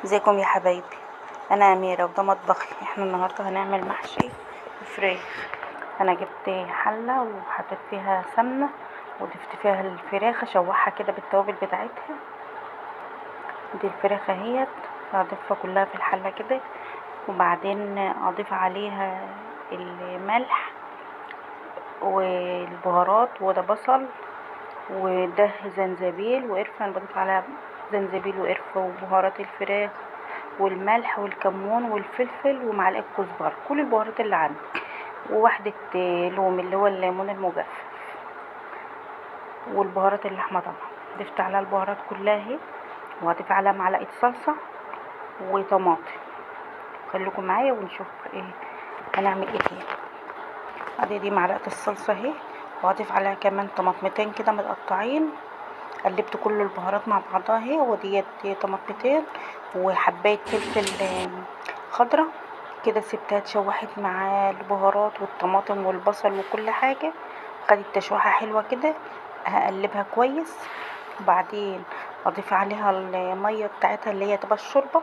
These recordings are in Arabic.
ازيكم يا حبايبي؟ انا اميره وده مطبخي. احنا النهارده هنعمل محشي فراخ. انا جبت حله وحطيت فيها سمنه وضفت فيها الفراخ اشوحها كده بالتوابل بتاعتها. دي الفراخ اهيت، هضيفها كلها في الحله كده، وبعدين اضيف عليها الملح والبهارات، وده بصل وده زنجبيل وقرفه. انا بضيف عليها زنجبيل وقرفه وبهارات الفراخ والملح والكمون والفلفل ومعلقه كزبره، كل البهارات اللي عندي، وواحده لوم اللي هو الليمون المجفف، والبهارات اللحمه طبعا. ضفت عليها البهارات كلها اهي، وهضيف عليها معلقه صلصه وطماطم. خليكم معايا ونشوف ايه هنعمل ايه فيها. ادي معلقه الصلصه اهي، وهضيف عليها كمان طماطمتين كده متقطعين. قلبت كل البهارات مع بعضها اهي، وديت طماطمتين وحبايه فلفل خضره كده. سبتها اتشوحت مع البهارات والطماطم والبصل وكل حاجه، خدت تشويحه حلوه كده. هقلبها كويس، وبعدين اضيف عليها الميه بتاعتها اللي هي تبقى الشوربه.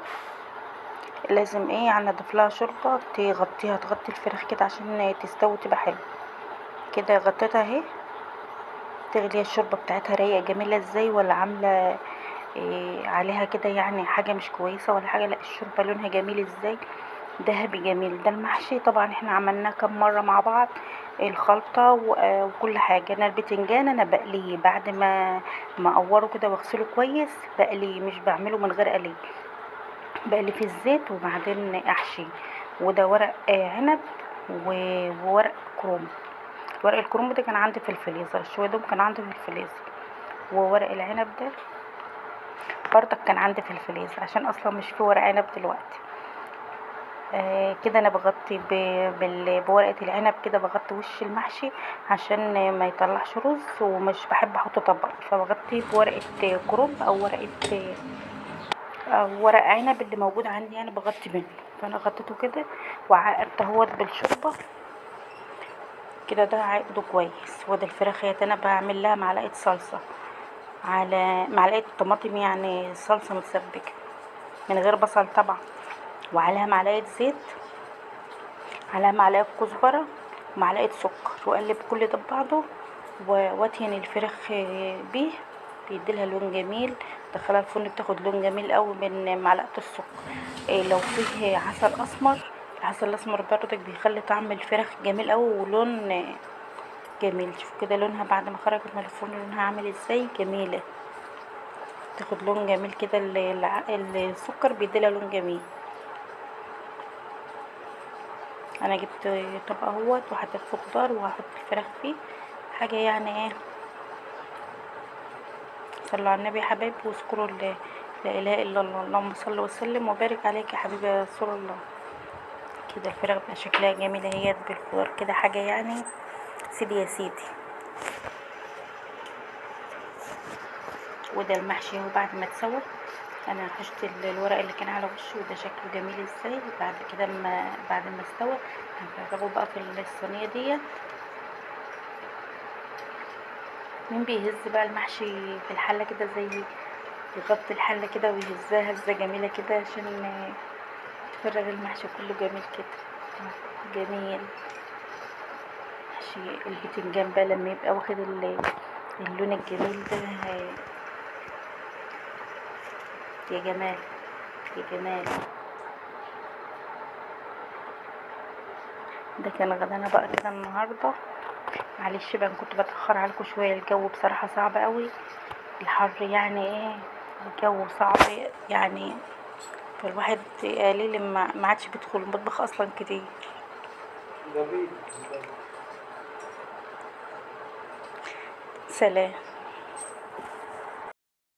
لازم ايه يعني اضيف لها شوربه تغطيها، تغطي الفراخ كده عشان تستوي تبقى حلوه كده. غطيتها اهي تغلي. الشوربه بتاعتها رايقه جميله ازاي، ولا عامله إيه عليها كده يعني حاجه مش كويسه ولا حاجه؟ لا، الشوربه لونها جميل ازاي، ذهبي جميل. ده المحشي طبعا احنا عملناه كم مره مع بعض، الخلطه وكل حاجه. انا البتنجان انا بقليه بعد ما اقوره كده واغسله كويس، بقليه مش بعمله من غير قلي، بقلي في الزيت وبعدين احشي. وده ورق عنب وورق كروم. ورق الكروم ده كان عندي في الفريزر، شويه دول كان عندي في الفريزر، وورق العنب ده برضك كان عندي في الفريزر، عشان اصلا مش في ورق عنب دلوقتي. كده انا بغطي بورقه العنب كده، بغطي وش المحشي عشان ما يطلعش رز، ومش بحب احطه طبق، فبغطيه بورقه كرنب او ورق عنب اللي موجود عندي، يعني بغطي منه. فانا غطيته كده وعقدت اهوت بالشوربه كده، ده عقده كويس. وده الفراخ انا بعمل لها معلقه صلصه على معلقه طماطم، يعني صلصه متسبكه من غير بصل طبعا، وعليها معلقه زيت، عليها معلقه كزبره ومعلقه سكر، واقلب كل ده ببعضه وادهن الفراخ بيه، بيديلها لون جميل. دخلها الفرن بتاخد لون جميل قوي من معلقه السكر. لو فيه عسل اسمر، العسل الاسمر برضك بيخلي طعم الفراخ جميل قوي ولون جميل. شوف كده لونها بعد ما خرجت من الفرن لونها عامل ازاي، جميله، تاخد لون جميل كده. السكر بيديلها لون جميل. انا جبت طبق اهوت وحطيت فيه خضار، وهحط الفراخ فيه حاجه يعني ايه. صلوا على النبي يا حبايبي، واذكروا لا اله الا الله. اللهم صل وسلم وبارك عليك يا حبيبي يا رسول الله. كده الفراخ بقى شكلها جميل اهيت بالخضار كده، حاجه يعني سيدي يا سيدي. وده المحشي اهو بعد ما اتسوى. انا حشت الورق اللي كان على وشه، وده شكله جميل ازاي. بعد كده بعد ما استوى هنفرغه بقى في الصينيه ديت. مين بيهز بقى المحشي في الحله كده، زي يغطي الحله كده ويهزها هزه جميله كده عشان تفرغ المحشي كله جميل كده، جميل. محشي البتنجان بقى لما يبقى واخد اللون الجميل ده، يا جمال يا جمال. ده كان غدانا بقى كده النهارده. معلش بقى كنت بتاخر عليكم شويه، الجو بصراحه صعب قوي، الحر يعني ايه، الجو صعب يعني. فالواحد قليل ما عادش بيدخل المطبخ اصلا كتير. سلام.